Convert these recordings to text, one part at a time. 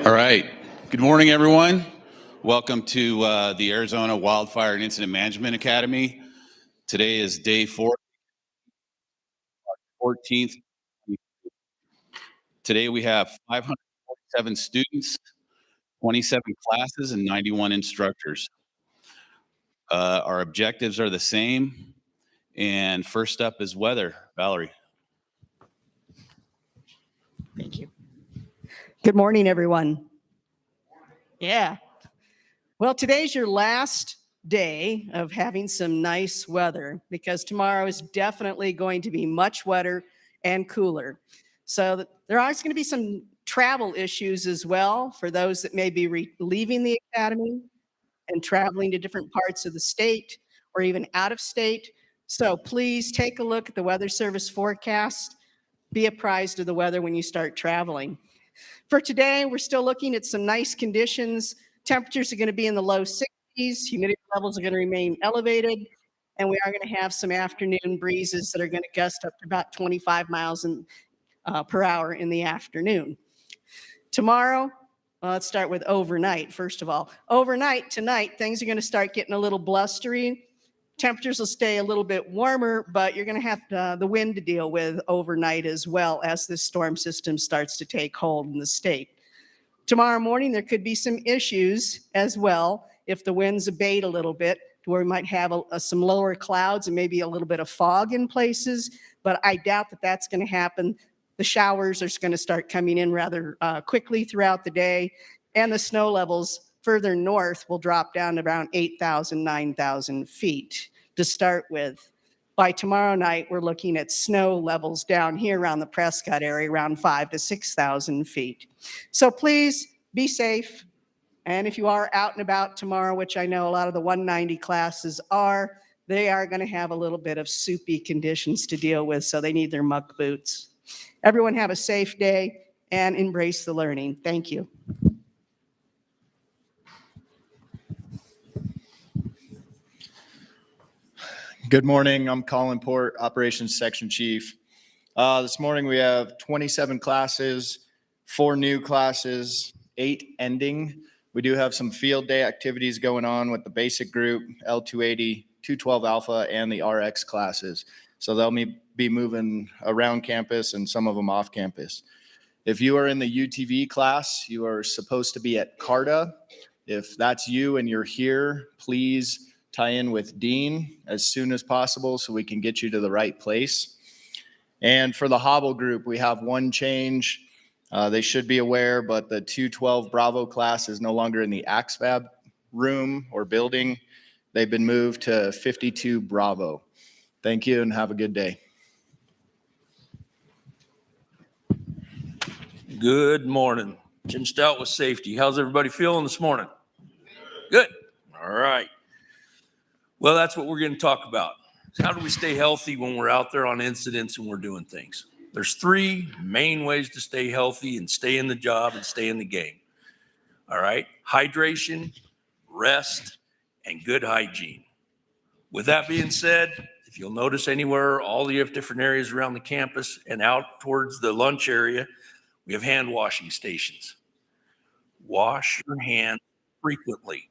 All right. Good morning, everyone. Welcome to the Arizona Wildfire and Incident Management Academy. Today is day 14th. Today we have 547 students, 27 classes, and 91 instructors. Our objectives are the same. And first up is weather. Valerie. Thank you. Good morning, everyone. Yeah. Well, today's your last day of having some nice weather because tomorrow is definitely going to be much wetter and cooler. So there are going to be some travel issues as well for those that may be leaving the academy and traveling to different parts of the state or even out of state. So please take a look at the Weather Service forecast. Be apprised of the weather when you start traveling. For today, we're still looking at some nice conditions. Temperatures are going to be in the low 60s. Humidity levels are going to remain elevated. And we are going to have some afternoon breezes that are going to gust up to about 25 miles per hour in the afternoon. Tomorrow, let's start with overnight, first of all. Overnight, tonight, things are going to start getting a little blustery. Temperatures will stay a little bit warmer, but you're going to have the wind to deal with overnight as well as this storm system starts to take hold in the state. Tomorrow morning, there could be some issues as well if the winds abate a little bit, where we might have some lower clouds and maybe a little bit of fog in places, but I doubt that that's going to happen. The showers are going to start coming in rather quickly throughout the day, and the snow levels further north will drop down to around 8,000, 9,000 feet to start with. By tomorrow night, we're looking at snow levels down here around the Prescott area, around 5,000 to 6,000 feet. So please be safe. And if you are out and about tomorrow, which I know a lot of the 190 classes are, they are going to have a little bit of soupy conditions to deal with, so they need their muck boots. Everyone have a safe day and embrace the learning. Thank you. Good morning. I'm Colin Port, Operations Section Chief. This morning we have 27 classes, 4 new classes, 8 ending. We do have some field day activities going on with the basic group, L280, 212 Alpha, and the RX classes. So they'll be moving around campus and some of them off campus. If you are in the UTV class, you are supposed to be at CARTA. If that's you and you're here, please tie in with Dean as soon as possible so we can get you to the right place. And for the Hobble group, we have one change. They should be aware, but the 212 Bravo class is no longer in the AXFAB room or building. They've been moved to 52 Bravo. Thank you and have a good day. Good morning. Jim Stout with safety. How's everybody feeling this morning? Good. All right. Well, that's what we're going to talk about. How do we stay healthy when we're out there on incidents and we're doing things? There's 3 main ways to stay healthy and stay in the job and stay in the game. All right. Hydration, rest, and good hygiene. With that being said, if you'll notice anywhere, all the different areas around the campus and out towards the lunch area, we have hand washing stations. Wash your hands frequently.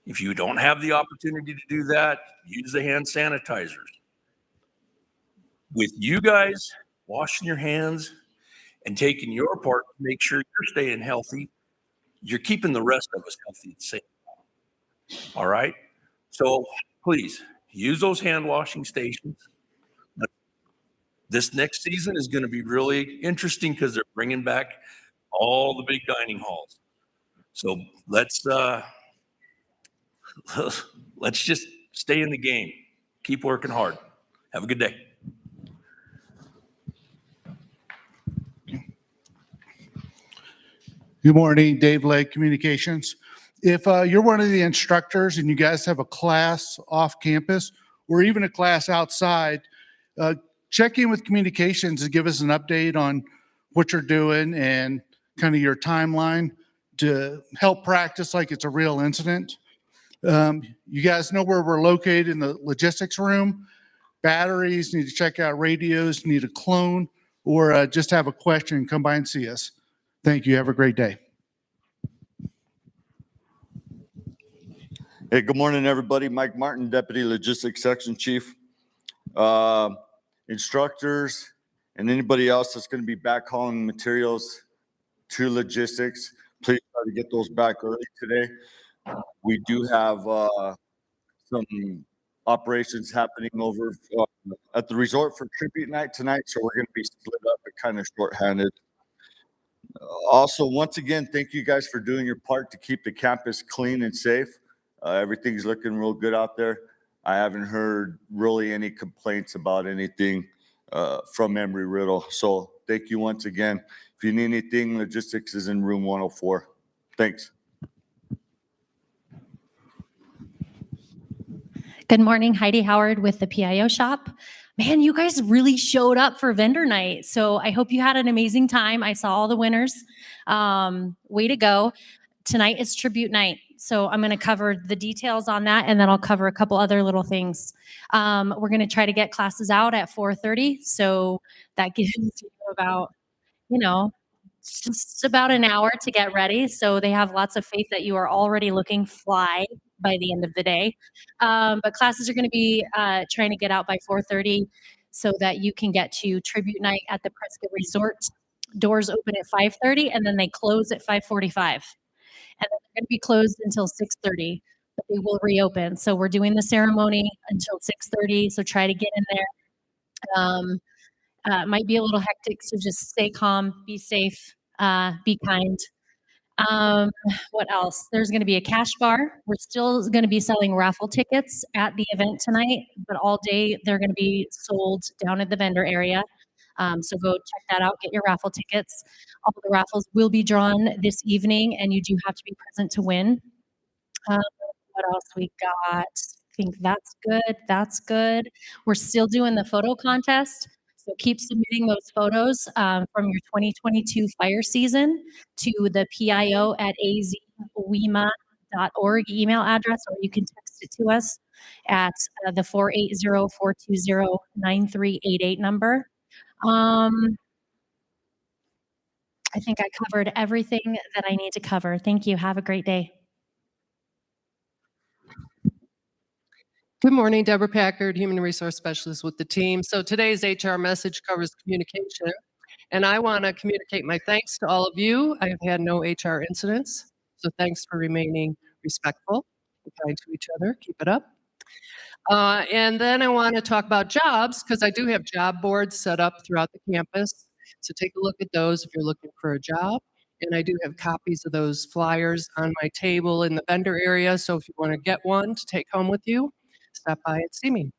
If you don't have the opportunity to do that, use the hand sanitizers. With you guys washing your hands and taking your part to make sure you're staying healthy, you're keeping the rest of us healthy at the same time. All right? So please use those hand washing stations. This next season is going to be really interesting because they're bringing back all the big dining halls. So let's just stay in the game. Keep working hard. Have a good day. Good morning, Dave Lake, Communications. If you're one of the instructors and you guys have a class off campus or even a class outside, check in with Communications and give us an update on what you're doing and kind of your timeline to help practice like it's a real incident. You guys know where we're located in the logistics room. Batteries, need to check out radios, need a clone, or just have a question, come by and see us. Thank you. Have a great day. Hey, good morning, everybody. Mike Martin, Deputy Logistics Section Chief. Instructors and anybody else that's going to be backhauling materials to logistics, please try to get those back early today. We do have some operations happening over at the resort for tribute night tonight, so we're going to be split up and kind of shorthanded. Also, once again, thank you guys for doing your part to keep the campus clean and safe. Everything's looking real good out there. I haven't heard really any complaints about anything from Embry-Riddle. So thank you once again. If you need anything, logistics is in room 104. Thanks. Good morning, Heidi Howard with the PIO shop. Man, you guys really showed up for vendor night. So I hope you had an amazing time. I saw all the winners. Way to go. Tonight is tribute night. So I'm going to cover the details on that, and then I'll cover a couple other little things. We're going to try to get classes out at 4:30. So that gives you about, just about an hour to get ready. So they have lots of faith that you are already looking fly by the end of the day. But classes are going to be trying to get out by 4:30 so that you can get to tribute night at the Prescott Resort. Doors open at 5:30 and then they close at 5:45. And then they're going to be closed until 6:30, but they will reopen. So we're doing the ceremony until 6:30. So try to get in there. It might be a little hectic, so just stay calm, be safe, be kind. What else? There's going to be a cash bar. We're still going to be selling raffle tickets at the event tonight, but all day they're going to be sold down at the vendor area. So go check that out, get your raffle tickets. All the raffles will be drawn this evening, and you do have to be present to win. What else we got? I think that's good. That's good. We're still doing the photo contest. So keep submitting those photos from your 2022 fire season to the pio@azwema.org email address, or you can text it to us at the 480-420-9388 number. I think I covered everything that I need to cover. Thank you. Have a great day. Good morning, Deborah Packard, Human Resource Specialist with the team. So today's HR message covers communication, and I want to communicate my thanks to all of you. I have had no HR incidents, so thanks for remaining respectful and kind to each other. Keep it up. And then I want to talk about jobs, because I do have job boards set up throughout the campus. So take a look at those if you're looking for a job. And I do have copies of those flyers on my table in the vendor area. So if you want to get one to take home with you, stop by and see me.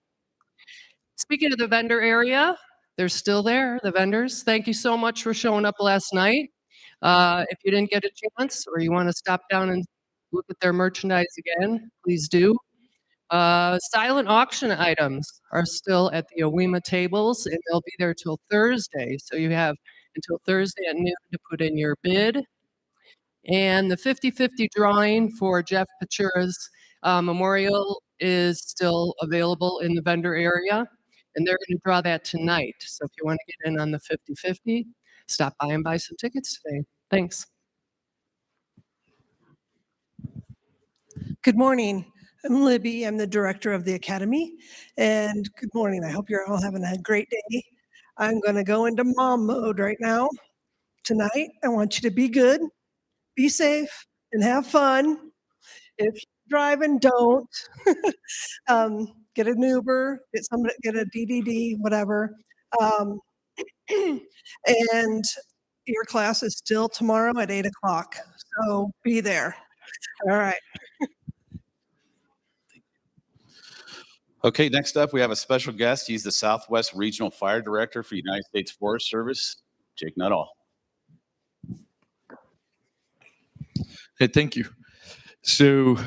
Speaking of the vendor area, they're still there, the vendors. Thank you so much for showing up last night. If you didn't get a chance or you want to stop down and look at their merchandise again, please do. Silent auction items are still at the OWEMA tables, and they'll be there till Thursday. So you have until Thursday at noon to put in your bid. And the 50-50 drawing for Jeff Pachura's memorial is still available in the vendor area, and they're going to draw that tonight. So if you want to get in on the 50-50, stop by and buy some tickets today. Thanks. Good morning. I'm Libby. I'm the director of the Academy. And good morning. I hope you're all having a great day. I'm going to go into mom mode right now. Tonight, I want you to be good, be safe, and have fun. If you're driving, don't. Get an Uber, get a DDD, whatever. And your class is still tomorrow at 8 o'clock. So be there. All right. Okay, next up, we have a special guest. He's the Southwest Regional Fire Director for United States Forest Service, Jake Nuttall. Hey, thank you. So,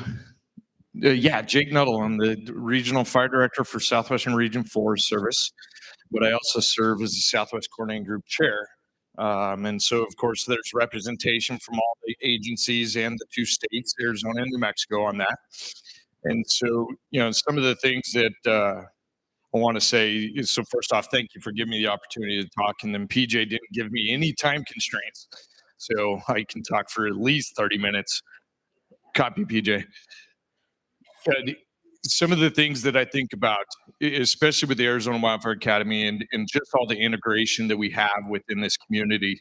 Jake Nuttall. I'm the Regional Fire Director for Southwestern Region Forest Service, but I also serve as the Southwest Coordinating Group Chair. And so, of course, there's representation from all the agencies and the two states, Arizona and New Mexico, on that. And so, some of the things that I want to say is, so first off, thank you for giving me the opportunity to talk. And then PJ didn't give me any time constraints, so I can talk for at least 30 minutes. Copy, PJ. Some of the things that I think about, especially with the Arizona Wildfire Academy and just all the integration that we have within this community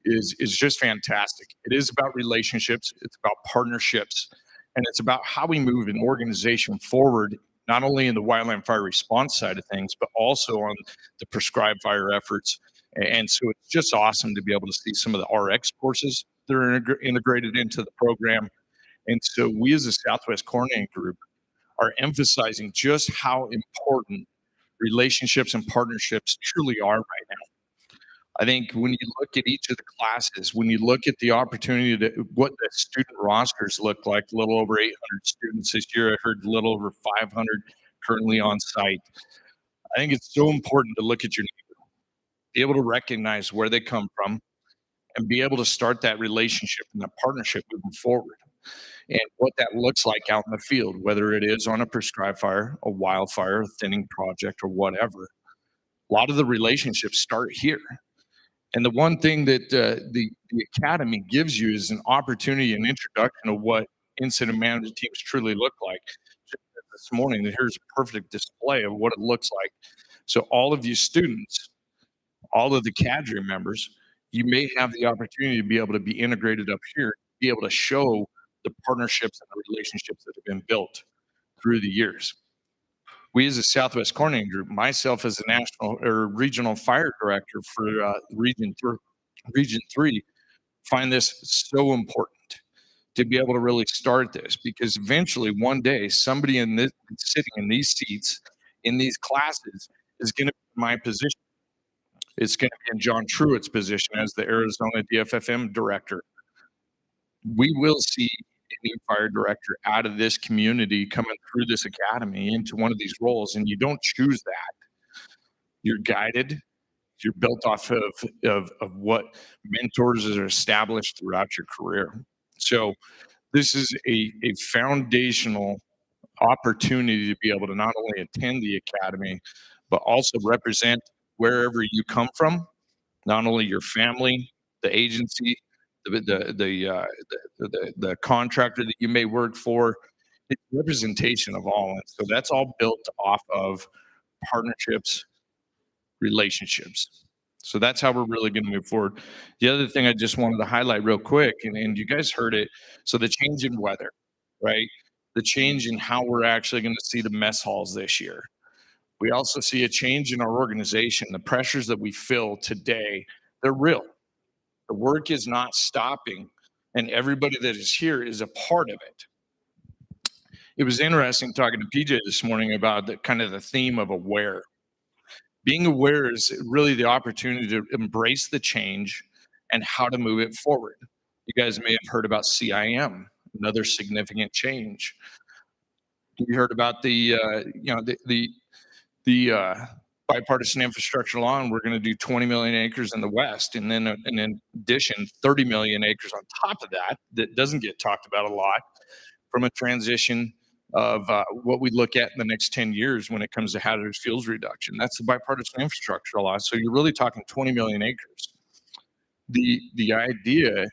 is just fantastic. It is about relationships, it's about partnerships, and it's about how we move an organization forward, not only in the wildland fire response side of things, but also on the prescribed fire efforts. And so it's just awesome to be able to see some of the RX courses that are integrated into the program. And so we as a Southwest Coordinating Group are emphasizing just how important relationships and partnerships truly are right now. I think when you look at each of the classes, when you look at the opportunity to what the student rosters look like, a little over 800 students this year, I heard a little over 500 currently on site. I think it's so important to look at your neighbor, be able to recognize where they come from, and be able to start that relationship and that partnership moving forward. And what that looks like out in the field, whether it is on a prescribed fire, a wildfire, a thinning project, or whatever. A lot of the relationships start here. And the one thing that the academy gives you is an opportunity, an introduction of what incident management teams truly look like. Just this morning, here's a perfect display of what it looks like. So all of you students, all of the cadre members, you may have the opportunity to be able to be integrated up here, be able to show the partnerships and the relationships that have been built through the years. We as a Southwest Coordinating Group, myself as a national or regional fire director for Region 3, find this so important to be able to really start this, because eventually one day somebody in this sitting in these seats in these classes is going to be in my position. It's going to be in John Truitt's position as the Arizona DFFM director. We will see a new fire director out of this community coming through this academy into one of these roles, and you don't choose that. You're guided. You're built off of what mentors are established throughout your career. So this is a foundational opportunity to be able to not only attend the academy, but also represent wherever you come from, not only your family, the agency, the contractor that you may work for. It's representation of all. And so that's all built off of partnerships, relationships. So that's how we're really going to move forward. The other thing I just wanted to highlight real quick, and you guys heard it. So the change in weather, right? The change in how we're actually going to see the mess halls this year. We also see a change in our organization. The pressures that we feel today, they're real. The work is not stopping, and everybody that is here is a part of it. It was interesting talking to PJ this morning about the kind of the theme of aware. Being aware is really the opportunity to embrace the change and how to move it forward. You guys may have heard about CIM, another significant change. You heard about the bipartisan infrastructure law, and we're going to do 20 million acres in the West, and then in addition, 30 million acres on top of that that doesn't get talked about a lot from a transition of what we look at in the next 10 years when it comes to hazardous fuels reduction. That's the bipartisan infrastructure law. So you're really talking 20 million acres. The idea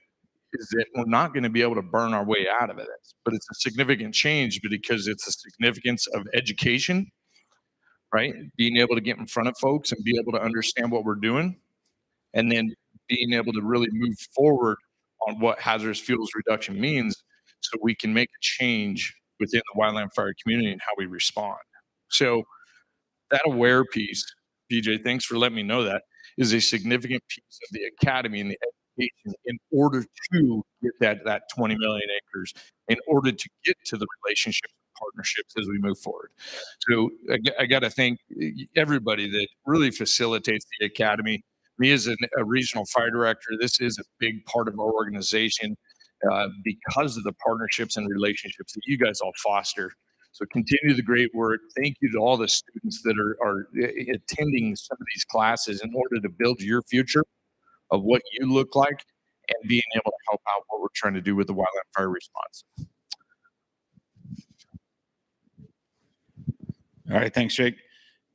is that we're not going to be able to burn our way out of it, but it's a significant change because it's a significance of education, right? Being able to get in front of folks and be able to understand what we're doing, and then being able to really move forward on what hazardous fuels reduction means so we can make a change within the wildland fire community and how we respond. So that aware piece, PJ, thanks for letting me know that, is a significant piece of the academy and the education in order to get that 20 million acres, in order to get to the relationships and partnerships as we move forward. So I got to thank everybody that really facilitates the academy. Me as a regional fire director, this is a big part of our organization because of the partnerships and relationships that you guys all foster. So continue the great work. Thank you to all the students that are attending some of these classes in order to build your future of what you look like and being able to help out what we're trying to do with the wildland fire response. All right, thanks, Jake.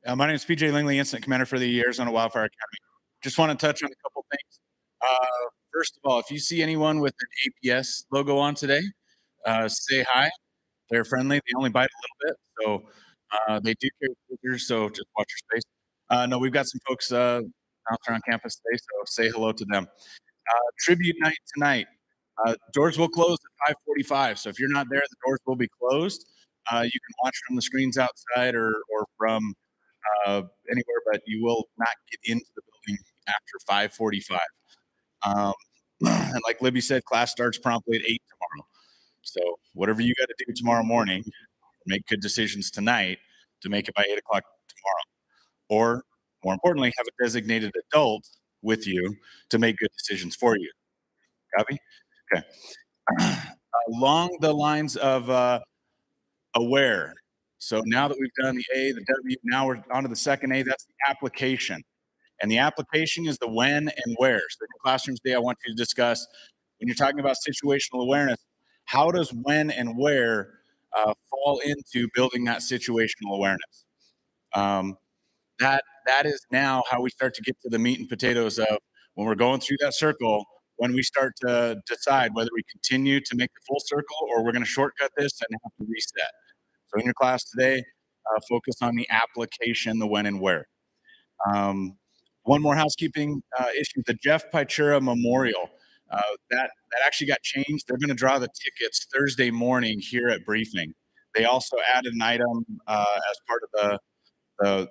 My name is PJ Langley, Incident Commander for the Arizona Wildfire Academy. Just want to touch on a couple things. First of all, if you see anyone with an APS logo on today, say hi. They're friendly. They only bite a little bit, so they do carry visitors. So just watch your space. No, we've got some folks out there on campus today, so say hello to them. Tribute night tonight. Doors will close at 5:45. So if you're not there, the doors will be closed. You can watch from the screens outside or from anywhere, but you will not get into the building after 5:45. And like Libby said, class starts promptly at 8 tomorrow. So whatever you got to do tomorrow morning, make good decisions tonight to make it by 8 o'clock tomorrow. Or more importantly, have a designated adult with you to make good decisions for you. Copy? Okay. Along the lines of aware. So now that we've done the A, the W, now we're on to the second A, that's the application. And the application is the when and where. So in your classrooms today, I want you to discuss, when you're talking about situational awareness, how does when and where fall into building that situational awareness? That is now how we start to get to the meat and potatoes of when we're going through that circle, when we start to decide whether we continue to make the full circle or we're going to shortcut this and have to reset. So in your class today, focus on the application, the when and where. One more housekeeping issue, the Jeff Pichura Memorial, that actually got changed. They're going to draw the tickets Thursday morning here at briefing. They also added an item as part of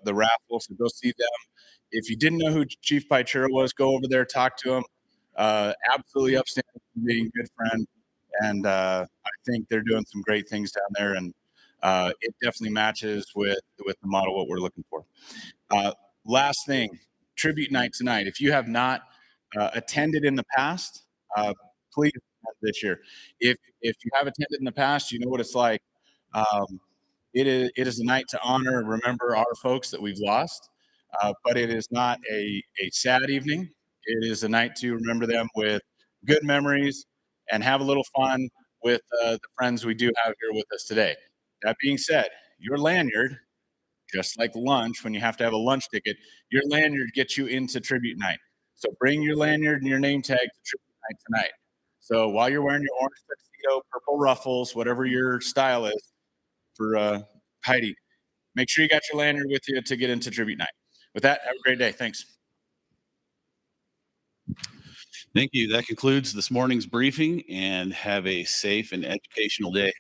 the raffle, so go see them. If you didn't know who Chief Pichura was, go over there, talk to him. Absolutely upstanding, being a good friend, and I think they're doing some great things down there, and it definitely matches with the model what we're looking for. Last thing, tribute night tonight. If you have not attended in the past, please attend this year. If you have attended in the past, you know what it's like. It is a night to honor and remember our folks that we've lost, but it is not a sad evening. It is a night to remember them with good memories and have a little fun with the friends we do have here with us today. That being said, your lanyard, just like lunch, when you have to have a lunch ticket, your lanyard gets you into tribute night. So bring your lanyard and your name tag to tribute night tonight. So while you're wearing your orange tuxedo, purple ruffles, whatever your style is for Heidi, make sure you got your lanyard with you to get into tribute night. With that, have a great day. Thanks. Thank you. That concludes this morning's briefing, and have a safe and educational day.